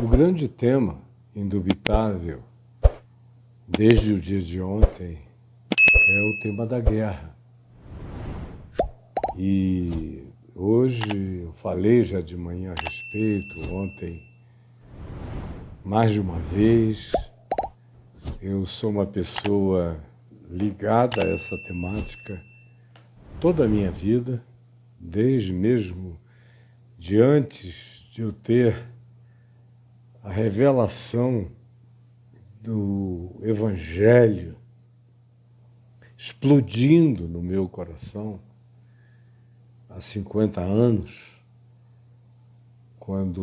O grande tema, indubitável, desde o dia de ontem, é o tema da guerra. E hoje eu falei já de manhã a respeito, ontem mais de uma vez. Eu sou uma pessoa ligada a essa temática toda a minha vida, desde mesmo de antes de eu ter a revelação do Evangelho explodindo no meu coração há 50 anos, quando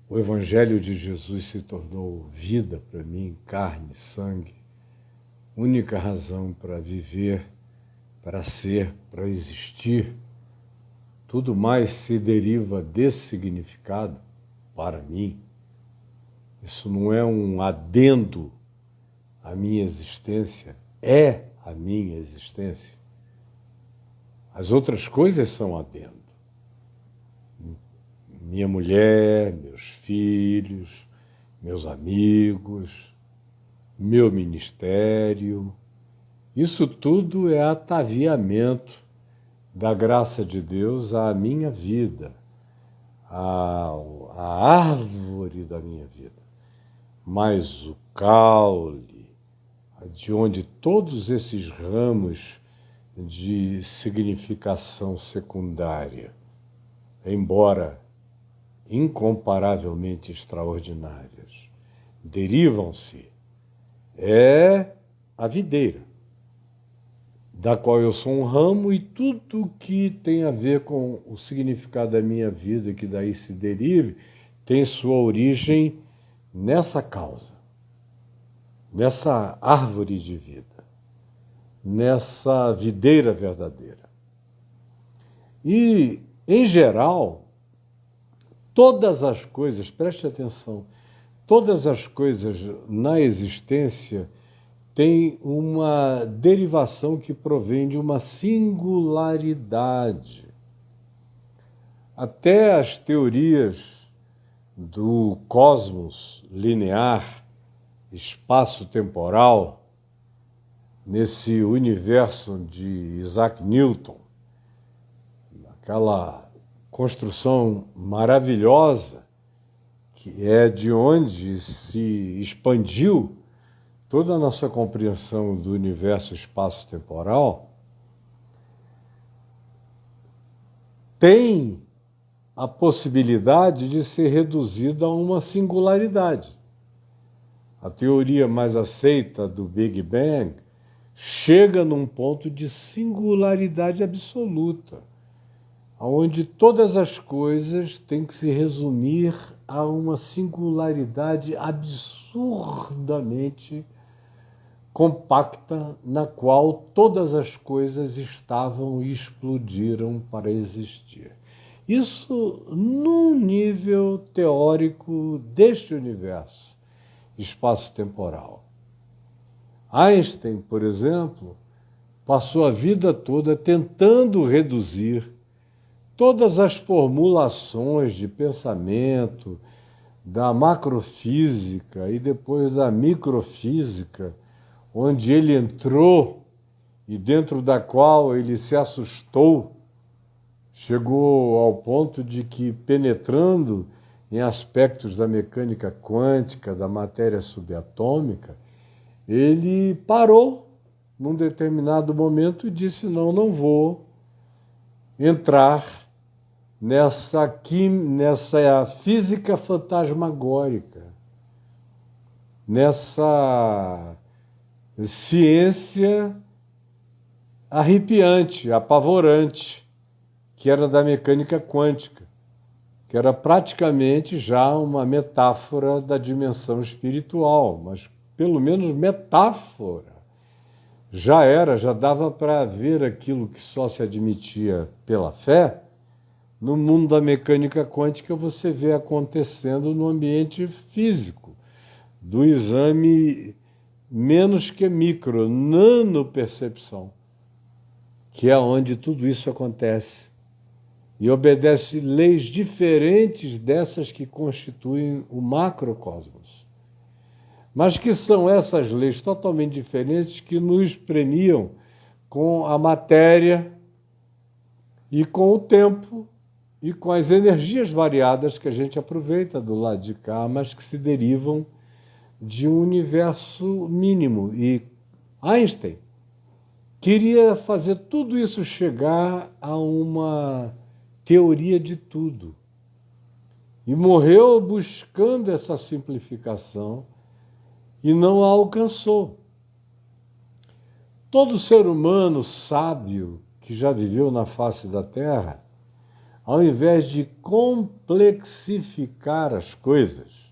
o Evangelho de Jesus se tornou vida para mim, carne, sangue, única razão para viver, para ser, para existir. Tudo mais se deriva desse significado para mim. Isso não é um adendo à minha existência, é a minha existência. As outras coisas são adendo. Minha mulher, meus filhos, meus amigos, meu ministério, isso tudo é ataviamento da graça de Deus à minha vida, à árvore da minha vida. Mas o caule, de onde todos esses ramos de significação secundária, embora incomparavelmente extraordinárias, derivam-se, é a videira, da qual eu sou um ramo, e tudo que tem a ver com o significado da minha vida, que daí se derive, tem sua origem nessa causa, nessa árvore de vida, nessa videira verdadeira. E, em geral, todas as coisas, preste atenção, todas as coisas na existência têm uma derivação que provém de uma singularidade. Até as teorias do cosmos linear, espaço-temporal, nesse universo de Isaac Newton, aquela construção maravilhosa que é de onde se expandiu toda a nossa compreensão do universo espaço-temporal, tem a possibilidade de ser reduzida a uma singularidade. A teoria mais aceita do Big Bang chega num ponto de singularidade absoluta, onde todas as coisas têm que se resumir a uma singularidade absurdamente compacta, na qual todas as coisas estavam e explodiram para existir. Isso num nível teórico deste universo espaço-temporal. Einstein, por exemplo, passou a vida toda tentando reduzir todas as formulações de pensamento da macrofísica e depois da microfísica, onde ele entrou e dentro da qual ele se assustou, chegou ao ponto de que, penetrando em aspectos da mecânica quântica, da matéria subatômica, ele parou num determinado momento e disse: não vou entrar nessa física fantasmagórica, nessa ciência arrepiante, apavorante, que era da mecânica quântica, que era praticamente já uma metáfora da dimensão espiritual, mas pelo menos metáfora. Já dava para ver aquilo que só se admitia pela fé. No mundo da mecânica quântica você vê acontecendo no ambiente físico, do exame menos que micro, nanopercepção, que é onde tudo isso acontece. e obedece leis diferentes dessas que constituem o macrocosmos. Mas que são essas leis totalmente diferentes que nos premiam com a matéria e com o tempo e com as energias variadas que a gente aproveita do lado de cá, mas que se derivam de um universo mínimo. E Einstein queria fazer tudo isso chegar a uma teoria de tudo. E morreu buscando essa simplificação e não a alcançou. Todo ser humano sábio que já viveu na face da Terra, ao invés de complexificar as coisas,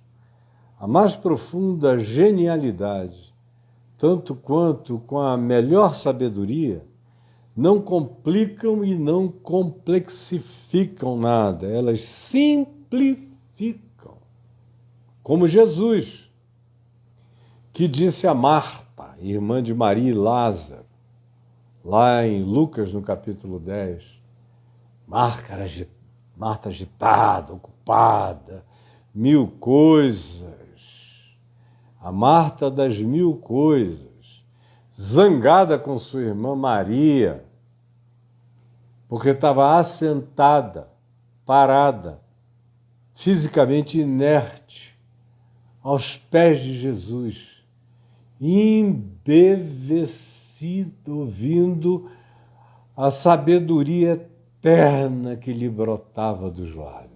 a mais profunda genialidade, tanto quanto com a melhor sabedoria, não complicam e não complexificam nada, elas simplificam. Como Jesus, que disse a Marta, irmã de Maria e Lázaro, lá em Lucas, no capítulo 10, Marta agitada, ocupada, mil coisas, a Marta das mil coisas, zangada com sua irmã Maria, porque estava assentada, parada, fisicamente inerte, aos pés de Jesus, embevecido, ouvindo a sabedoria eterna que lhe brotava dos lábios.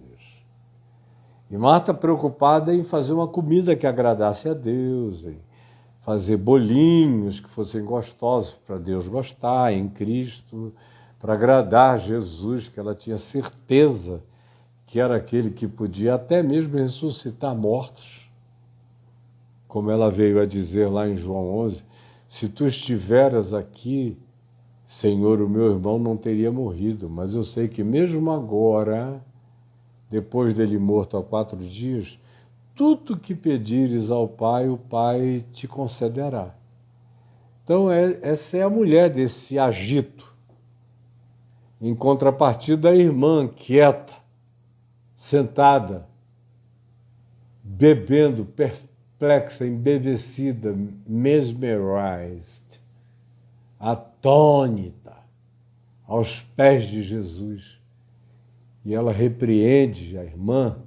E Marta preocupada em fazer uma comida que agradasse a Deus, em fazer bolinhos que fossem gostosos para Deus gostar, em Cristo, para agradar Jesus, que ela tinha certeza que era aquele que podia até mesmo ressuscitar mortos. Como ela veio a dizer lá em João 11, se tu estiveras aqui, Senhor, o meu irmão não teria morrido, mas eu sei que mesmo agora, depois dele morto há 4 dias, tudo que pedires ao Pai, o Pai te concederá. Então, essa é a mulher desse agito. Em contrapartida, a irmã quieta, sentada, bebendo, perplexa, embevecida, mesmerized, atônita, aos pés de Jesus. E ela repreende a irmã,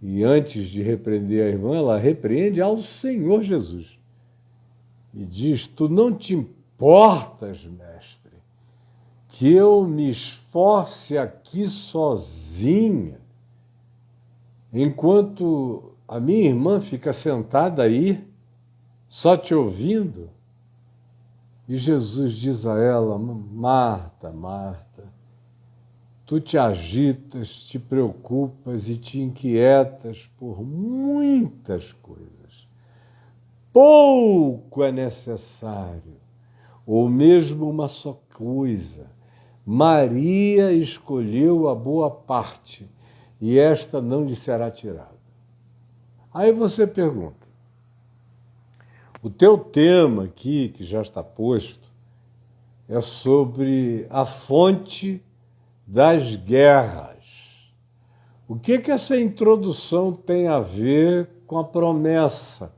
e antes de repreender a irmã, ela repreende ao Senhor Jesus. E diz, tu não te importas, mestre, que eu me esforce aqui sozinha, enquanto a minha irmã fica sentada aí, só te ouvindo? E Jesus diz a ela, Marta, Marta, tu te agitas, te preocupas e te inquietas por muitas coisas. Pouco é necessário, ou mesmo uma só coisa. Maria escolheu a boa parte, e esta não lhe será tirada. Aí você pergunta, o teu tema aqui, que já está posto, é sobre a fonte das guerras. O que essa introdução tem a ver com a promessa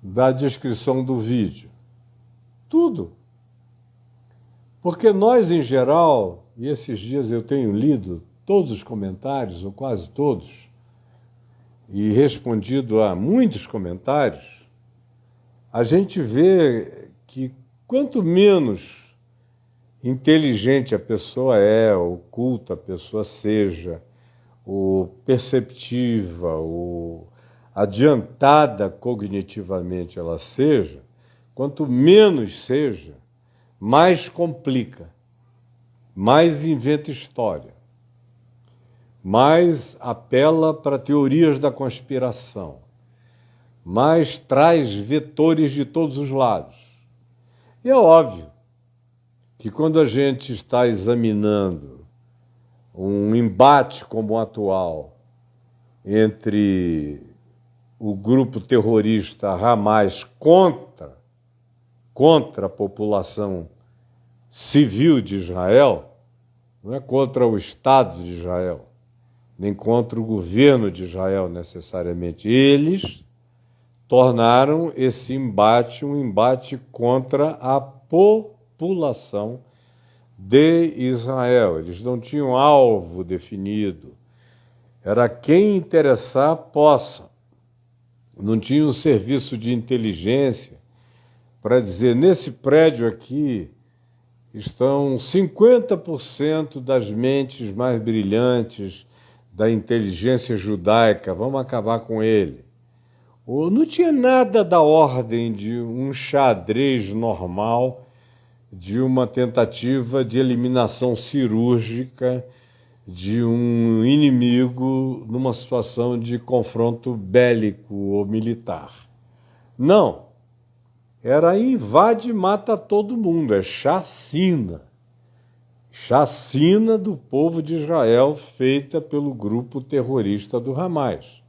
da descrição do vídeo? Tudo. Porque nós, em geral, e esses dias eu tenho lido todos os comentários, ou quase todos, e respondido a muitos comentários, a gente vê que quanto menos inteligente a pessoa é, ou culta a pessoa seja, ou perceptiva, ou adiantada cognitivamente ela seja, quanto menos seja, mais complica, mais inventa história, mais apela para teorias da conspiração, mais traz vetores de todos os lados. E é óbvio que quando a gente está examinando um embate como o atual entre o grupo terrorista Hamas contra a população civil de Israel, não é contra o Estado de Israel, nem contra o governo de Israel necessariamente. Eles tornaram esse embate um embate contra a população de Israel. Eles não tinham alvo definido. Era quem interessar possa. Não tinha um serviço de inteligência para dizer, nesse prédio aqui estão 50% das mentes mais brilhantes da inteligência judaica, vamos acabar com ele. Ou não tinha nada da ordem de um xadrez normal, de uma tentativa de eliminação cirúrgica de um inimigo numa situação de confronto bélico ou militar. Não. Era invade e mata todo mundo, é chacina. Chacina do povo de Israel feita pelo grupo terrorista do Hamas.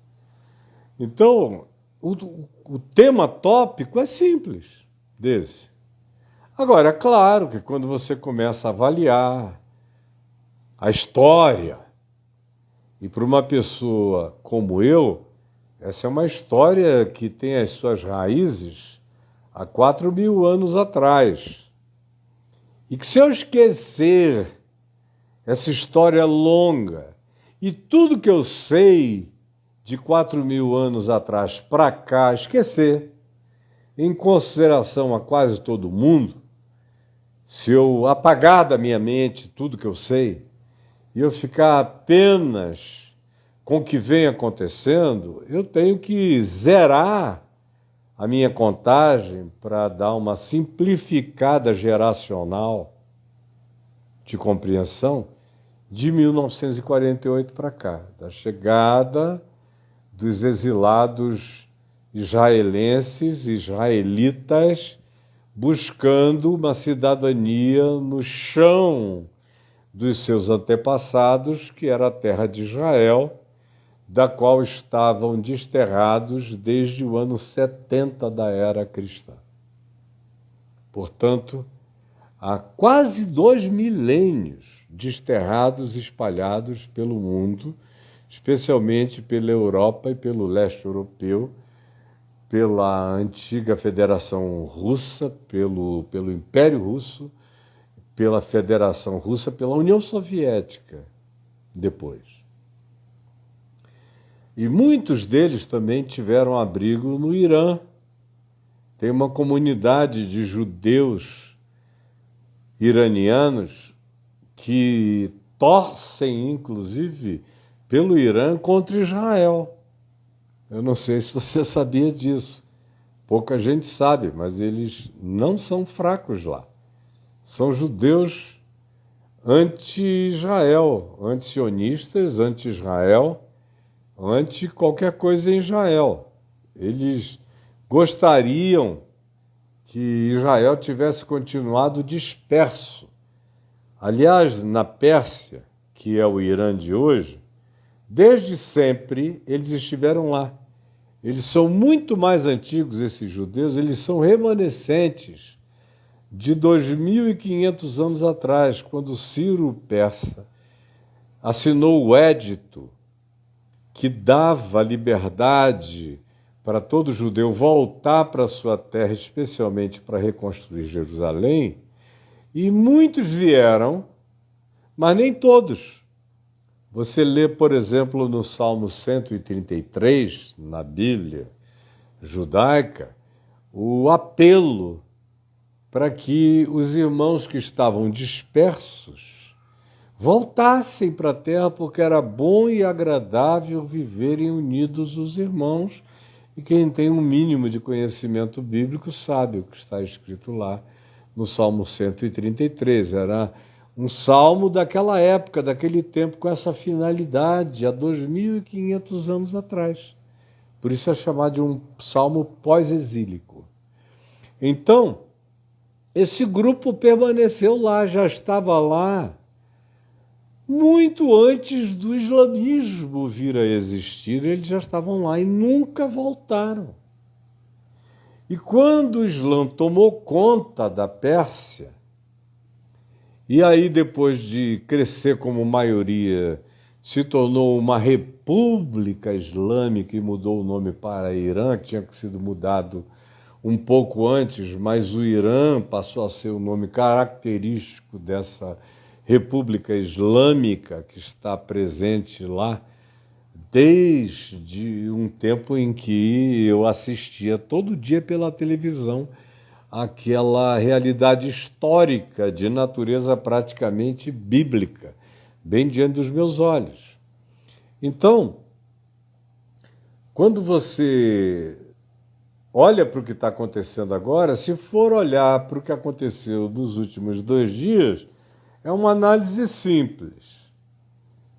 Então, o tema tópico é simples desse. Agora, é claro que quando você começa a avaliar a história, e para uma pessoa como eu, essa é uma história que tem as suas raízes há 4.000 anos atrás. E que se eu esquecer essa história longa e tudo que eu sei de 4.000 anos atrás para cá, esquecer, em consideração a quase todo mundo, se eu apagar da minha mente tudo que eu sei e eu ficar apenas com o que vem acontecendo, eu tenho que zerar a minha contagem para dar uma simplificada geracional de compreensão de 1948 para cá, da chegada dos exilados israelenses, israelitas, buscando uma cidadania no chão dos seus antepassados, que era a terra de Israel, da qual estavam desterrados desde o ano 70 da era cristã. Portanto, há quase 2 milênios desterrados, espalhados pelo mundo, especialmente pela Europa e pelo leste europeu, pela antiga Federação Russa, pelo Império Russo, pela Federação Russa, pela União Soviética, depois. E muitos deles também tiveram abrigo no Irã. Tem uma comunidade de judeus iranianos que torcem, inclusive, pelo Irã contra Israel. Eu não sei se você sabia disso. Pouca gente sabe, mas eles não são fracos lá. São judeus anti-Israel, anti-sionistas, anti-Israel, anti qualquer coisa em Israel. Eles gostariam que Israel tivesse continuado disperso. Aliás, na Pérsia, que é o Irã de hoje, desde sempre eles estiveram lá. Eles são muito mais antigos, esses judeus, eles são remanescentes de 2.500 anos atrás, quando Ciro Persa assinou o édito que dava liberdade para todo judeu voltar para sua terra, especialmente para reconstruir Jerusalém, e muitos vieram, mas nem todos. Você lê, por exemplo, no Salmo 133, na Bíblia judaica, o apelo para que os irmãos que estavam dispersos voltassem para a terra, porque era bom e agradável viverem unidos os irmãos. E quem tem um mínimo de conhecimento bíblico sabe o que está escrito lá no Salmo 133. Era um salmo daquela época, daquele tempo, com essa finalidade, há 2.500 anos atrás. Por isso é chamado de um salmo pós-exílico. Então, esse grupo permaneceu lá, já estava lá muito antes do islamismo vir a existir. Eles já estavam lá e nunca voltaram. E quando o Islã tomou conta da Pérsia, E aí, depois de crescer como maioria, se tornou uma república islâmica e mudou o nome para Irã, que tinha sido mudado um pouco antes, mas o Irã passou a ser o nome característico dessa república islâmica que está presente lá desde um tempo em que eu assistia todo dia pela televisão aquela realidade histórica de natureza praticamente bíblica, bem diante dos meus olhos. Então, quando você olha para o que está acontecendo agora, se for olhar para o que aconteceu nos últimos 2 dias, é uma análise simples.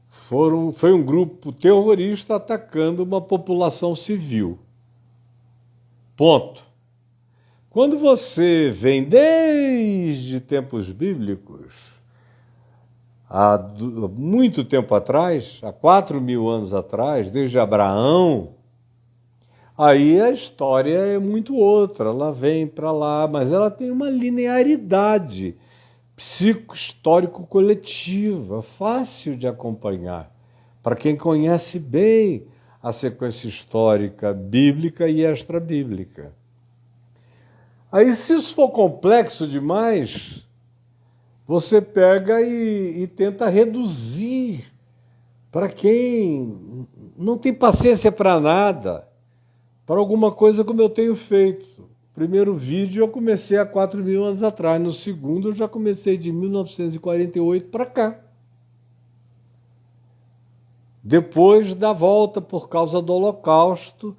Foi um grupo terrorista atacando uma população civil. Ponto. Quando você vem desde tempos bíblicos, há muito tempo atrás, há 4.000 anos atrás, desde Abraão, aí a história é muito outra, ela vem para lá, mas ela tem uma linearidade psico-histórico-coletiva, fácil de acompanhar, para quem conhece bem a sequência histórica bíblica e extra-bíblica. Aí, se isso for complexo demais, você pega e tenta reduzir para quem não tem paciência para nada, para alguma coisa como eu tenho feito. O primeiro vídeo eu comecei há 4.000 anos atrás, no segundo eu já comecei de 1948 para cá. Depois da volta por causa do Holocausto,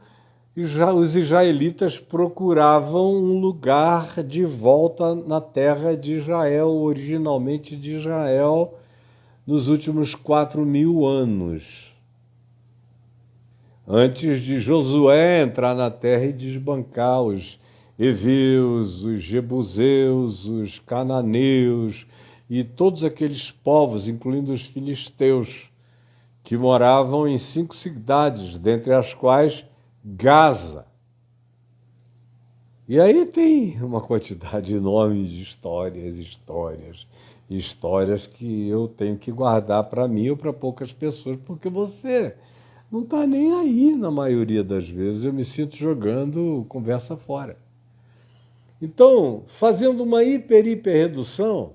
os israelitas procuravam um lugar de volta na terra de Israel, originalmente de Israel, nos últimos 4.000 anos. Antes de Josué entrar na terra e desbancar os heveus, os jebuseus, os cananeus e todos aqueles povos, incluindo os filisteus, que moravam em 5 cidades, dentre as quais Gaza. E aí tem uma quantidade enorme de histórias que eu tenho que guardar para mim ou para poucas pessoas, porque você não está nem aí na maioria das vezes. Eu me sinto jogando conversa fora. Então, fazendo uma hiper-redução,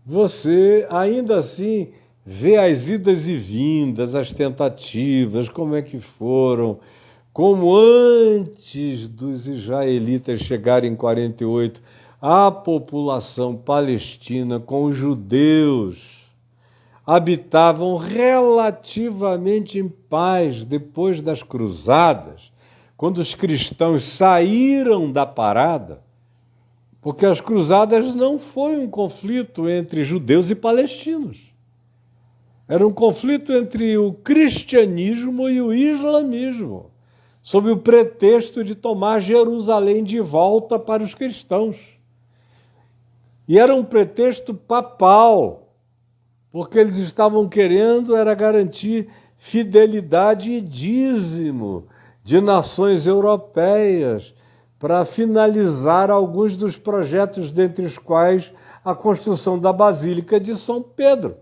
você ainda assim vê as idas e vindas, as tentativas, como é que foram, como antes dos israelitas chegarem em 48, a população palestina com os judeus habitavam relativamente em paz depois das cruzadas, quando os cristãos saíram da parada, porque as cruzadas não foi um conflito entre judeus e palestinos. Era um conflito entre o cristianismo e o islamismo, sob o pretexto de tomar Jerusalém de volta para os cristãos. E era um pretexto papal, porque eles estavam querendo era garantir fidelidade e dízimo de nações europeias para finalizar alguns dos projetos, dentre os quais a construção da Basílica de São Pedro.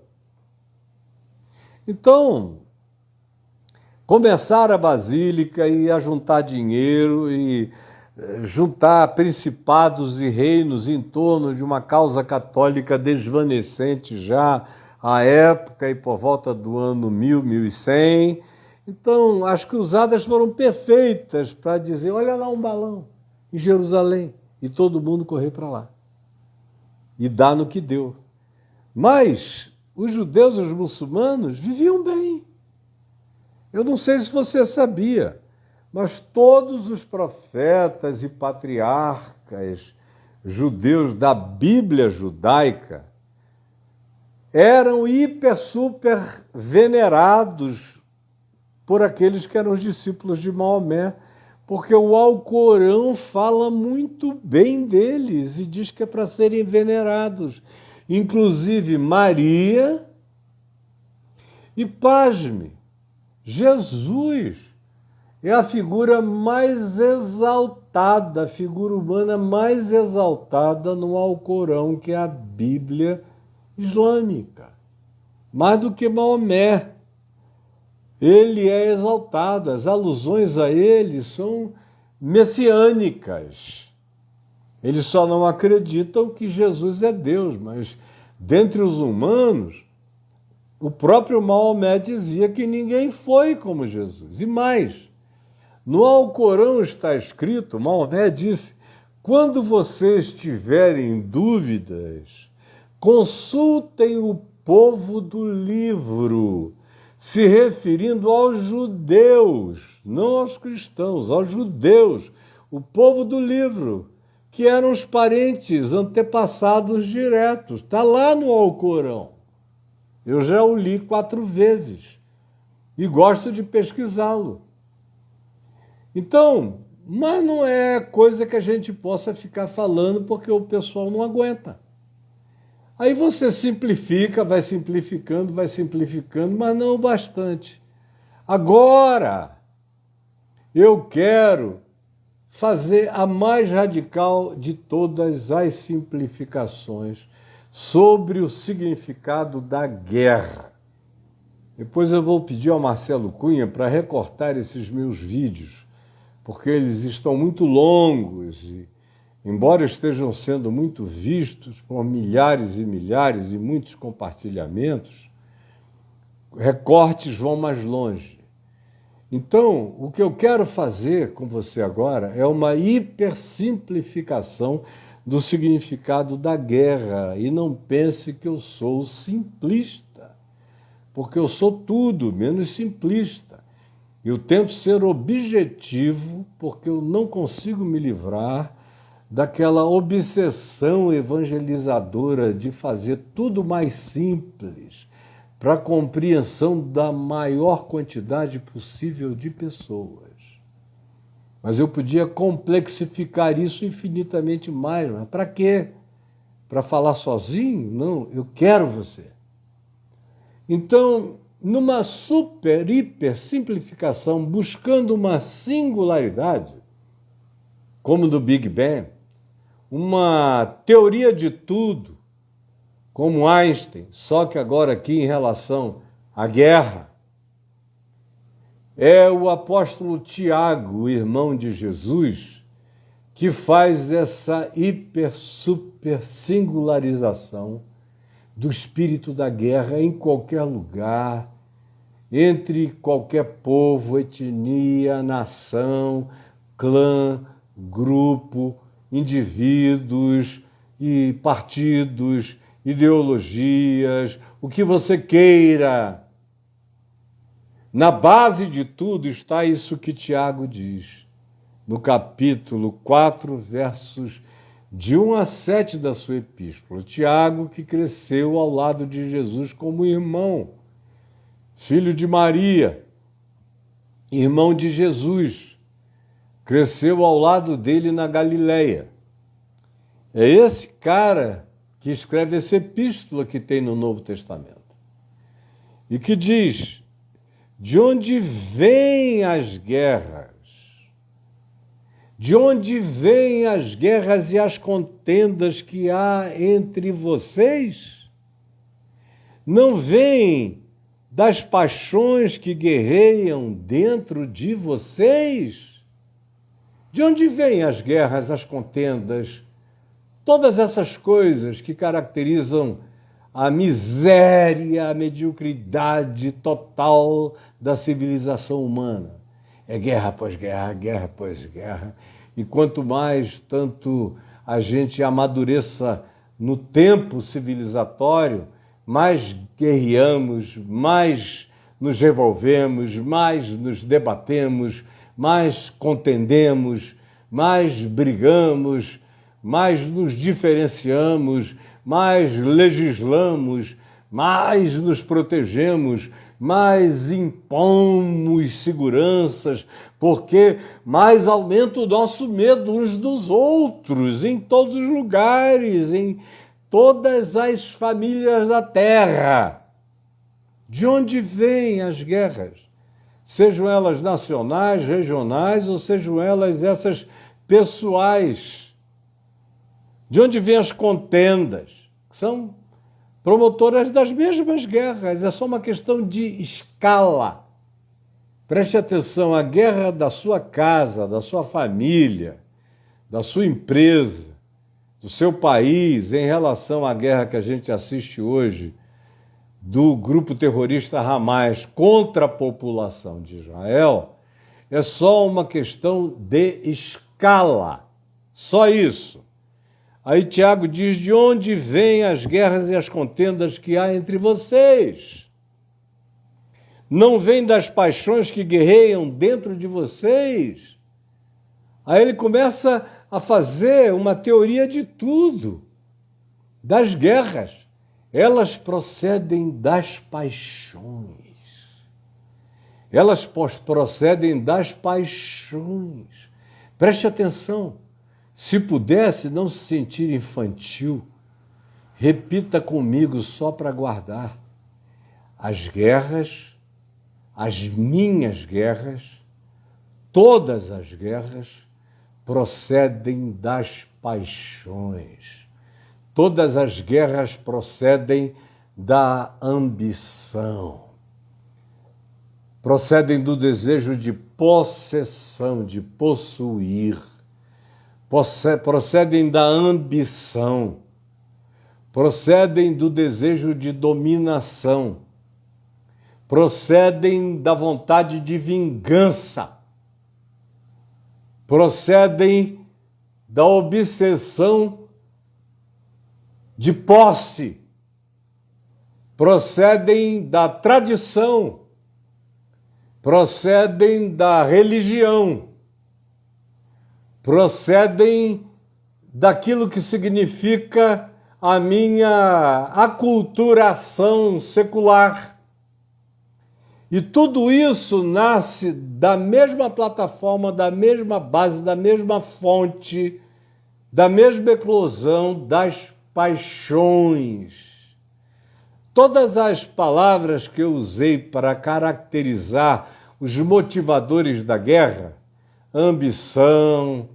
Então, começar a Basílica e a juntar dinheiro e juntar principados e reinos em torno de uma causa católica desvanecente já à época e por volta do ano 1000, 1100. Então, as cruzadas foram perfeitas para dizer, olha lá um balão em Jerusalém, e todo mundo correr para lá. E dá no que deu. Mas os judeus e os muçulmanos viviam bem. Eu não sei se você sabia, mas todos os profetas e patriarcas judeus da Bíblia judaica eram hiper, super venerados por aqueles que eram os discípulos de Maomé, porque o Alcorão fala muito bem deles e diz que é para serem venerados. Inclusive Maria e, pasme, Jesus é a figura mais exaltada, a figura humana mais exaltada no Alcorão, que é a Bíblia islâmica, mais do que Maomé. Ele é exaltado, as alusões a ele são messiânicas. Eles só não acreditam que Jesus é Deus, mas dentre os humanos, o próprio Maomé dizia que ninguém foi como Jesus. E mais, no Alcorão está escrito, Maomé disse, quando vocês tiverem dúvidas, consultem o povo do livro, se referindo aos judeus, não aos cristãos, aos judeus, o povo do livro, que eram os parentes antepassados diretos. Está lá no Alcorão. Eu já o li 4 vezes e gosto de pesquisá-lo. Então, mas não é coisa que a gente possa ficar falando porque o pessoal não aguenta. Aí você simplifica, vai simplificando, mas não o bastante. Agora, eu quero fazer a mais radical de todas as simplificações sobre o significado da guerra. Depois eu vou pedir ao Marcelo Cunha para recortar esses meus vídeos, porque eles estão muito longos e, embora estejam sendo muito vistos por milhares e milhares e muitos compartilhamentos, recortes vão mais longe. Então, o que eu quero fazer com você agora é uma hipersimplificação do significado da guerra. E não pense que eu sou simplista, porque eu sou tudo menos simplista. Eu tento ser objetivo porque eu não consigo me livrar daquela obsessão evangelizadora de fazer tudo mais simples para a compreensão da maior quantidade possível de pessoas. Mas eu podia complexificar isso infinitamente mais. Mas para quê? Para falar sozinho? Não, eu quero você. Então, numa super, hiper simplificação, buscando uma singularidade, como do Big Bang, uma teoria de tudo, como Einstein, só que agora aqui em relação à guerra, é o apóstolo Tiago, o irmão de Jesus, que faz essa hiper, super singularização do espírito da guerra em qualquer lugar, entre qualquer povo, etnia, nação, clã, grupo, indivíduos e partidos, ideologias, o que você queira. Na base de tudo está isso que Tiago diz, no capítulo 4, versos de 1 a 7 da sua epístola. Tiago, que cresceu ao lado de Jesus como irmão, filho de Maria, irmão de Jesus, cresceu ao lado dele na Galileia. É esse cara que escreve essa epístola que tem no Novo Testamento e que diz: de onde vêm as guerras? De onde vêm as guerras e as contendas que há entre vocês? Não vêm das paixões que guerreiam dentro de vocês? De onde vêm as guerras, as contendas, todas essas coisas que caracterizam a miséria, a mediocridade total da civilização humana? É guerra após guerra, guerra após guerra. E quanto mais, tanto a gente amadureça no tempo civilizatório, mais guerreamos, mais nos revolvemos, mais nos debatemos, mais contendemos, mais brigamos, mais nos diferenciamos, mais legislamos, mais nos protegemos, mais impomos seguranças, porque mais aumenta o nosso medo uns dos outros, em todos os lugares, em todas as famílias da Terra. De onde vêm as guerras? Sejam elas nacionais, regionais, ou sejam elas essas pessoais. De onde vêm as contendas? São promotoras das mesmas guerras, é só uma questão de escala. Preste atenção, a guerra da sua casa, da sua família, da sua empresa, do seu país, em relação à guerra que a gente assiste hoje, do grupo terrorista Hamas contra a população de Israel, é só uma questão de escala. Só isso. Aí Tiago diz, de onde vêm as guerras e as contendas que há entre vocês? Não vêm das paixões que guerreiam dentro de vocês? Aí ele começa a fazer uma teoria de tudo, das guerras. Elas procedem das paixões. Elas procedem das paixões. Preste atenção. Se pudesse não se sentir infantil, repita comigo só para guardar. As guerras, as minhas guerras, todas as guerras procedem das paixões. Todas as guerras procedem da ambição. Procedem do desejo de possessão, de possuir. Procedem da ambição, procedem do desejo de dominação, procedem da vontade de vingança, procedem da obsessão de posse, procedem da tradição, procedem da religião, procedem daquilo que significa a minha aculturação secular. E tudo isso nasce da mesma plataforma, da mesma base, da mesma fonte, da mesma eclosão das paixões. Todas as palavras que eu usei para caracterizar os motivadores da guerra, ambição,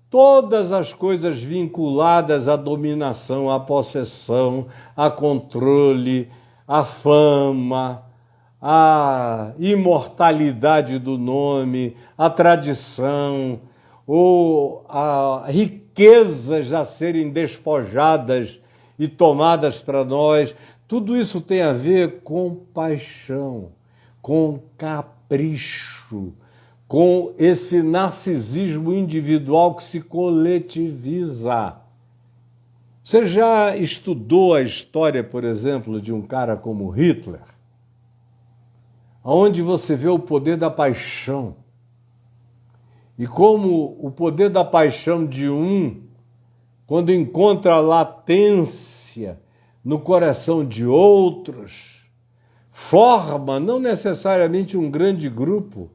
todas as coisas vinculadas à dominação, à possessão, a controle, à fama, à imortalidade do nome, à tradição, ou a riquezas a serem despojadas e tomadas para nós, tudo isso tem a ver com paixão, com capricho, com esse narcisismo individual que se coletiviza. Você já estudou a história, por exemplo, de um cara como Hitler? Onde você vê o poder da paixão. E como o poder da paixão de um, quando encontra latência no coração de outros, forma não necessariamente um grande grupo,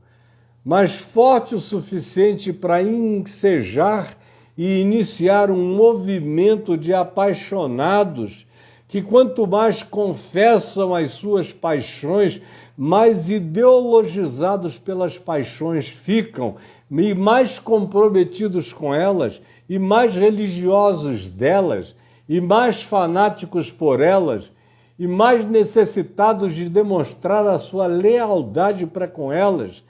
mas forte o suficiente para ensejar e iniciar um movimento de apaixonados que, quanto mais confessam as suas paixões, mais ideologizados pelas paixões ficam, e mais comprometidos com elas, e mais religiosos delas, e mais fanáticos por elas, e mais necessitados de demonstrar a sua lealdade para com elas.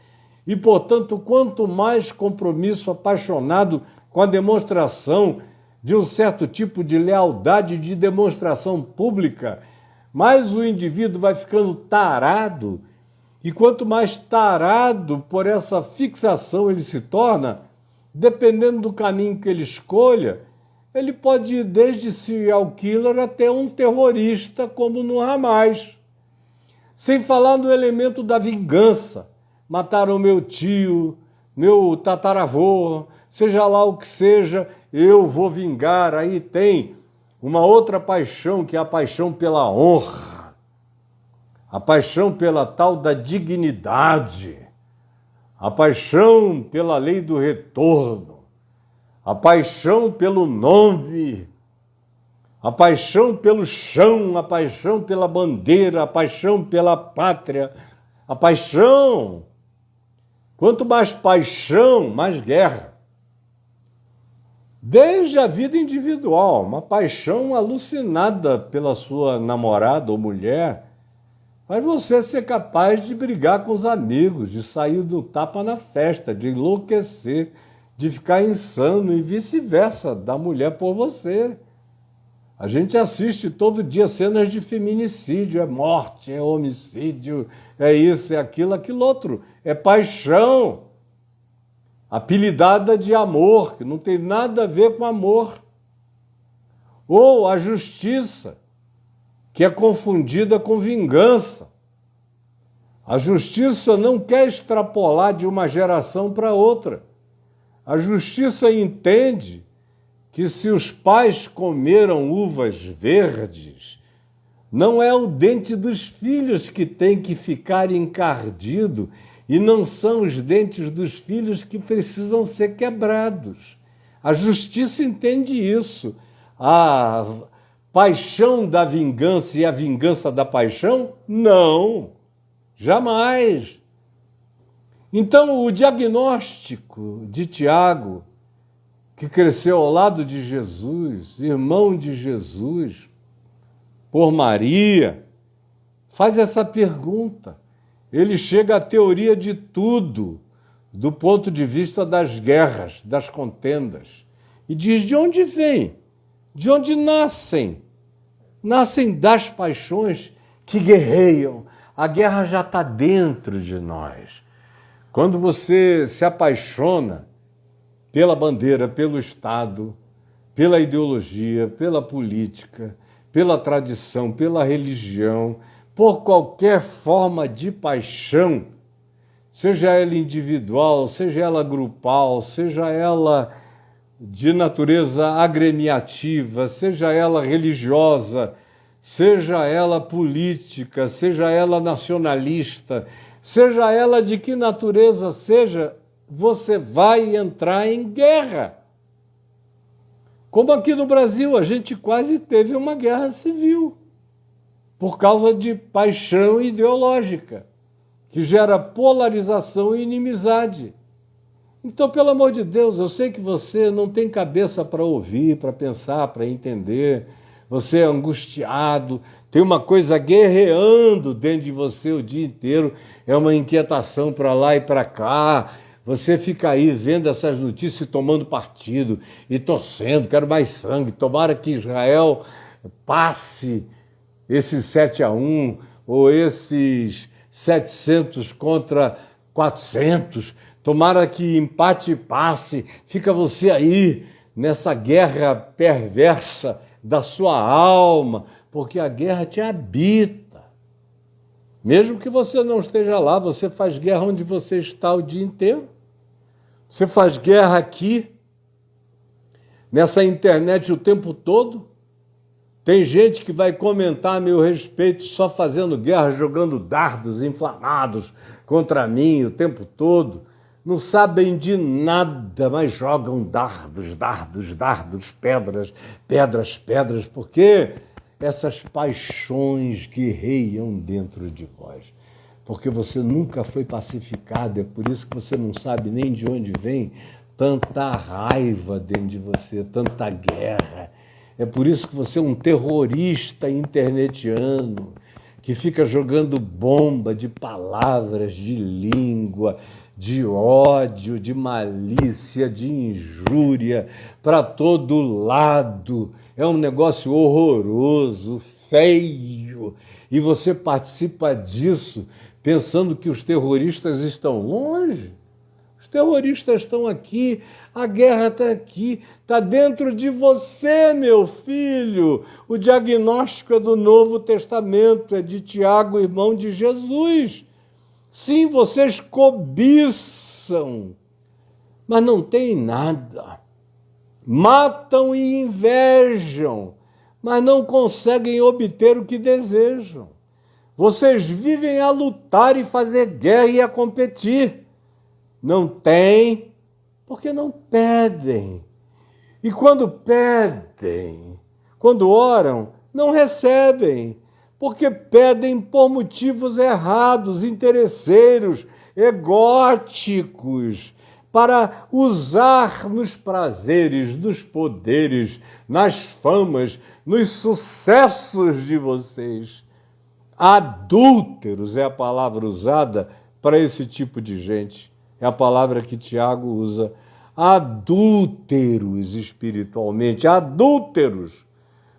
E, portanto, quanto mais compromisso apaixonado com a demonstração de um certo tipo de lealdade, de demonstração pública, mais o indivíduo vai ficando tarado. E quanto mais tarado por essa fixação ele se torna, dependendo do caminho que ele escolha, ele pode ir desde serial killer até um terrorista, como no Hamas. Sem falar no elemento da vingança. Mataram meu tio, meu tataravô, seja lá o que seja, eu vou vingar. Aí tem uma outra paixão, que é a paixão pela honra, a paixão pela tal da dignidade, a paixão pela lei do retorno, a paixão pelo nome, a paixão pelo chão, a paixão pela bandeira, a paixão pela pátria, a paixão. Quanto mais paixão, mais guerra. Desde a vida individual, uma paixão alucinada pela sua namorada ou mulher, faz você ser capaz de brigar com os amigos, de sair do tapa na festa, de enlouquecer, de ficar insano e vice-versa, da mulher por você. A gente assiste todo dia cenas de feminicídio, é morte, é homicídio, é isso, é aquilo, aquilo outro. É paixão, apelidada de amor, que não tem nada a ver com amor. Ou a justiça, que é confundida com vingança. A justiça não quer extrapolar de uma geração para outra. A justiça entende que se os pais comeram uvas verdes, não é o dente dos filhos que tem que ficar encardido e não são os dentes dos filhos que precisam ser quebrados. A justiça entende isso. A paixão da vingança e a vingança da paixão? Não, jamais. Então, o diagnóstico de Tiago, que cresceu ao lado de Jesus, irmão de Jesus, por Maria, faz essa pergunta. Ele chega à teoria de tudo, do ponto de vista das guerras, das contendas, e diz de onde vem, de onde nascem. Nascem das paixões que guerreiam. A guerra já está dentro de nós. Quando você se apaixona pela bandeira, pelo Estado, pela ideologia, pela política, pela tradição, pela religião, por qualquer forma de paixão, seja ela individual, seja ela grupal, seja ela de natureza agremiativa, seja ela religiosa, seja ela política, seja ela nacionalista, seja ela de que natureza seja, você vai entrar em guerra. Como aqui no Brasil, a gente quase teve uma guerra civil, por causa de paixão ideológica, que gera polarização e inimizade. Então, pelo amor de Deus, eu sei que você não tem cabeça para ouvir, para pensar, para entender, você é angustiado, tem uma coisa guerreando dentro de você o dia inteiro, é uma inquietação para lá e para cá, você fica aí vendo essas notícias e tomando partido e torcendo, quero mais sangue, tomara que Israel passe esses 7-1 ou esses 700 contra 400, tomara que empate e passe, fica você aí nessa guerra perversa da sua alma, porque a guerra te habita. Mesmo que você não esteja lá, você faz guerra onde você está o dia inteiro. Você faz guerra aqui, nessa internet o tempo todo. Tem gente que vai comentar a meu respeito só fazendo guerra, jogando dardos inflamados contra mim o tempo todo. Não sabem de nada, mas jogam dardos, dardos, dardos, pedras, pedras, pedras, porque essas paixões guerreiam dentro de vós. Porque você nunca foi pacificado, é por isso que você não sabe nem de onde vem tanta raiva dentro de você, tanta guerra. É por isso que você é um terrorista internetiano, que fica jogando bomba de palavras, de língua, de ódio, de malícia, de injúria, para todo lado. É um negócio horroroso, feio, e você participa disso pensando que os terroristas estão longe. Os terroristas estão aqui, a guerra está aqui, está dentro de você, meu filho. O diagnóstico é do Novo Testamento, é de Tiago, irmão de Jesus. Sim, vocês cobiçam, mas não têm nada. Matam e invejam, mas não conseguem obter o que desejam. Vocês vivem a lutar e fazer guerra e a competir. Não têm, porque não pedem. E quando pedem, quando oram, não recebem, porque pedem por motivos errados, interesseiros, egóticos. para usar nos prazeres, nos poderes, nas famas, nos sucessos de vocês. Adúlteros é a palavra usada para esse tipo de gente. É a palavra que Tiago usa. Adúlteros espiritualmente, adúlteros.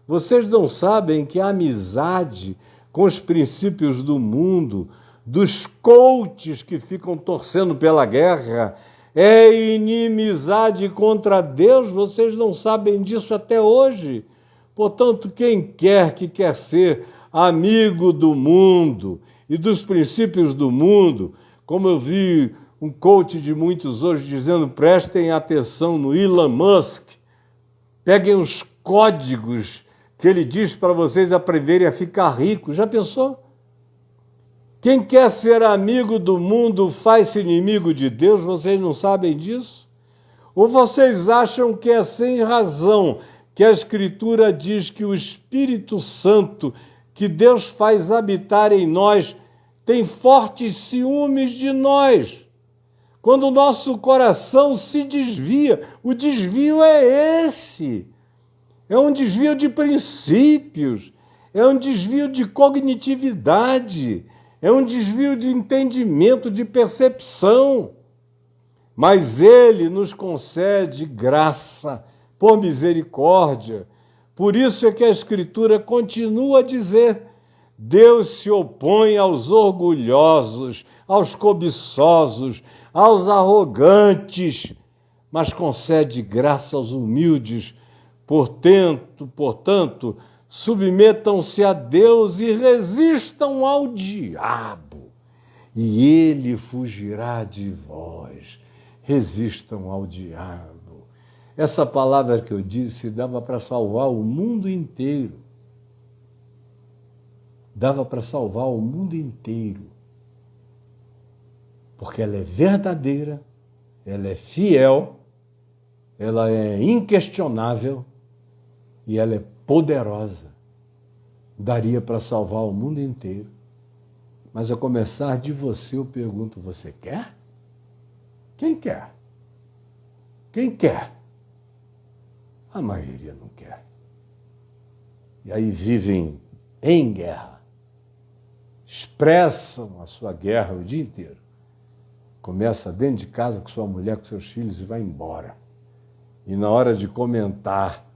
Vocês não sabem que a amizade com os princípios do mundo, dos coaches que ficam torcendo pela guerra, é inimizade contra Deus? Vocês não sabem disso até hoje. Portanto, quem quer que quer ser amigo do mundo e dos princípios do mundo, como eu vi um coach de muitos hoje dizendo, prestem atenção no Elon Musk, peguem os códigos que ele diz para vocês aprenderem a ficar ricos. Já pensou? Quem quer ser amigo do mundo faz-se inimigo de Deus, vocês não sabem disso? Ou vocês acham que é sem razão que a Escritura diz que o Espírito Santo, que Deus faz habitar em nós, tem fortes ciúmes de nós? Quando o nosso coração se desvia, o desvio é esse. É um desvio de princípios, é um desvio de cognitividade, é um desvio de entendimento, de percepção. Mas Ele nos concede graça, por misericórdia. Por isso é que a Escritura continua a dizer, Deus se opõe aos orgulhosos, aos cobiçosos, aos arrogantes, mas concede graça aos humildes. Portanto, submetam-se a Deus e resistam ao diabo, e ele fugirá de vós. Resistam ao diabo. Essa palavra que eu disse dava para salvar o mundo inteiro. Dava para salvar o mundo inteiro. Porque ela é verdadeira, ela é fiel, ela é inquestionável e ela é poderosa. Daria para salvar o mundo inteiro. Mas a começar de você, eu pergunto, você quer? Quem quer? Quem quer? A maioria não quer. E aí vivem em guerra. Expressam a sua guerra o dia inteiro. Começa dentro de casa com sua mulher, com seus filhos e vai embora. E na hora de comentar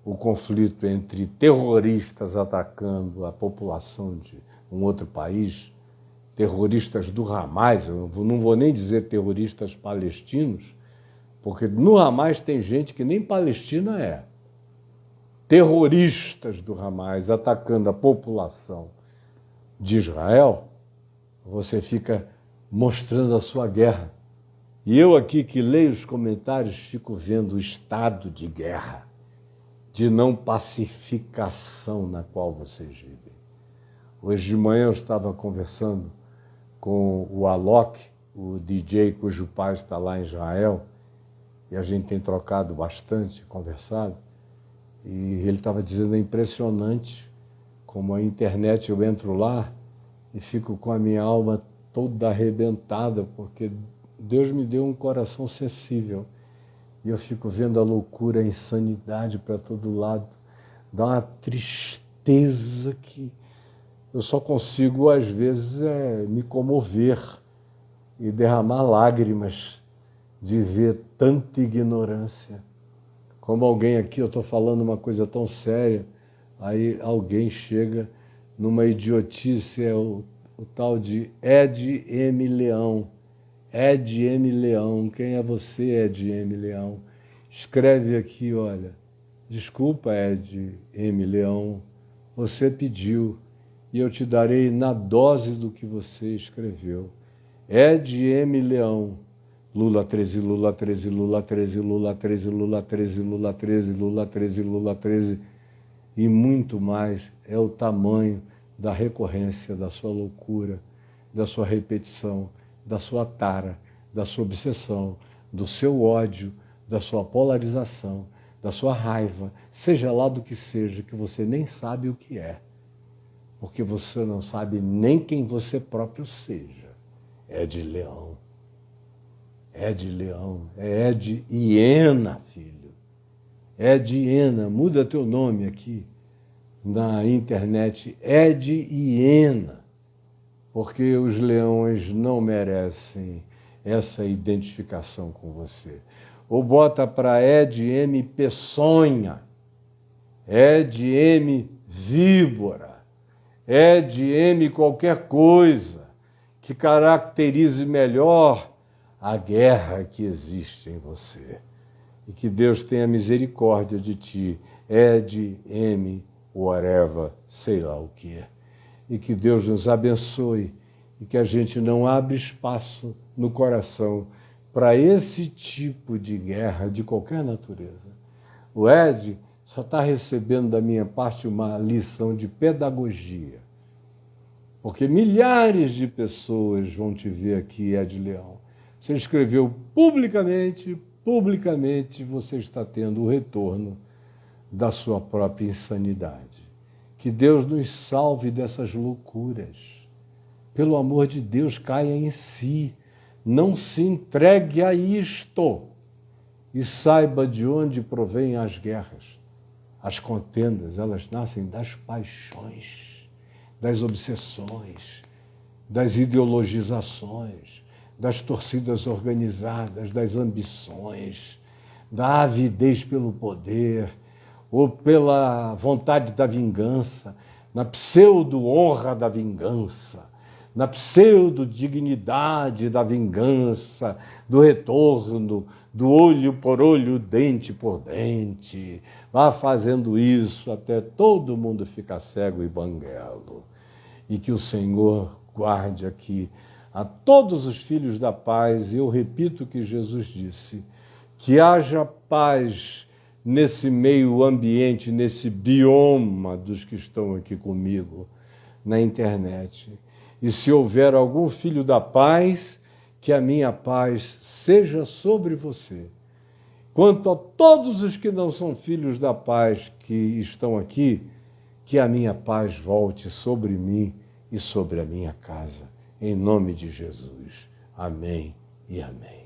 o conflito entre terroristas atacando a população de um outro país, terroristas do Hamas, eu não vou nem dizer terroristas palestinos, porque no Hamas tem gente que nem palestina é. Terroristas do Hamas atacando a população de Israel, você fica mostrando a sua guerra. E eu aqui que leio os comentários fico vendo o estado de guerra, de não pacificação na qual vocês vivem. Hoje de manhã eu estava conversando com o Alok, o DJ cujo pai está lá em Israel, e a gente tem trocado bastante, conversado, e ele estava dizendo, é impressionante como a internet, eu entro lá e fico com a minha alma toda arrebentada, porque Deus me deu um coração sensível, e eu fico vendo a loucura, a insanidade para todo lado, dá uma tristeza que eu só consigo, às vezes, me comover e derramar lágrimas de ver tanta ignorância. Como alguém aqui, eu estou falando uma coisa tão séria, aí alguém chega numa idiotice, é o tal de Ed M. Leão. Ed M. Leão, quem é você, Ed M. Leão? Escreve aqui, olha, desculpa, Ed M. Leão, você pediu, e eu te darei na dose do que você escreveu. Ed M. Leão, Lula 13, Lula 13, Lula 13, Lula 13, Lula 13, Lula 13, Lula 13, Lula 13, e muito mais é o tamanho da recorrência, da sua loucura, da sua repetição, da sua tara, da sua obsessão, do seu ódio, da sua polarização, da sua raiva, seja lá do que seja, que você nem sabe o que é, porque você não sabe nem quem você próprio seja. É de leão. É de leão, é de hiena, filho. É de hiena, muda teu nome aqui na internet, é de hiena, porque os leões não merecem essa identificação com você. Ou bota para Ed M peçonha, Ed M víbora, Ed M qualquer coisa que caracterize melhor a guerra que existe em você. E que Deus tenha misericórdia de ti, Ed M whatever, sei lá o que é. E que Deus nos abençoe e que a gente não abra espaço no coração para esse tipo de guerra de qualquer natureza. O Ed só está recebendo da minha parte uma lição de pedagogia, porque milhares de pessoas vão te ver aqui, Ed Leão. Você escreveu publicamente, você está tendo o retorno da sua própria insanidade. Que Deus nos salve dessas loucuras. Pelo amor de Deus, caia em si. Não se entregue a isto. E saiba de onde provêm as guerras. As contendas, elas nascem das paixões, das obsessões, das ideologizações, das torcidas organizadas, das ambições, da avidez pelo poder, ou pela vontade da vingança, na pseudo-honra da vingança, na pseudo-dignidade da vingança, do retorno, do olho por olho, dente por dente. Vá fazendo isso até todo mundo ficar cego e banguelo. E que o Senhor guarde aqui a todos os filhos da paz, e eu repito o que Jesus disse, que haja paz nesse meio ambiente, nesse bioma dos que estão aqui comigo na internet. E se houver algum filho da paz, que a minha paz seja sobre você. Quanto a todos os que não são filhos da paz que estão aqui, que a minha paz volte sobre mim e sobre a minha casa. Em nome de Jesus. Amém e amém.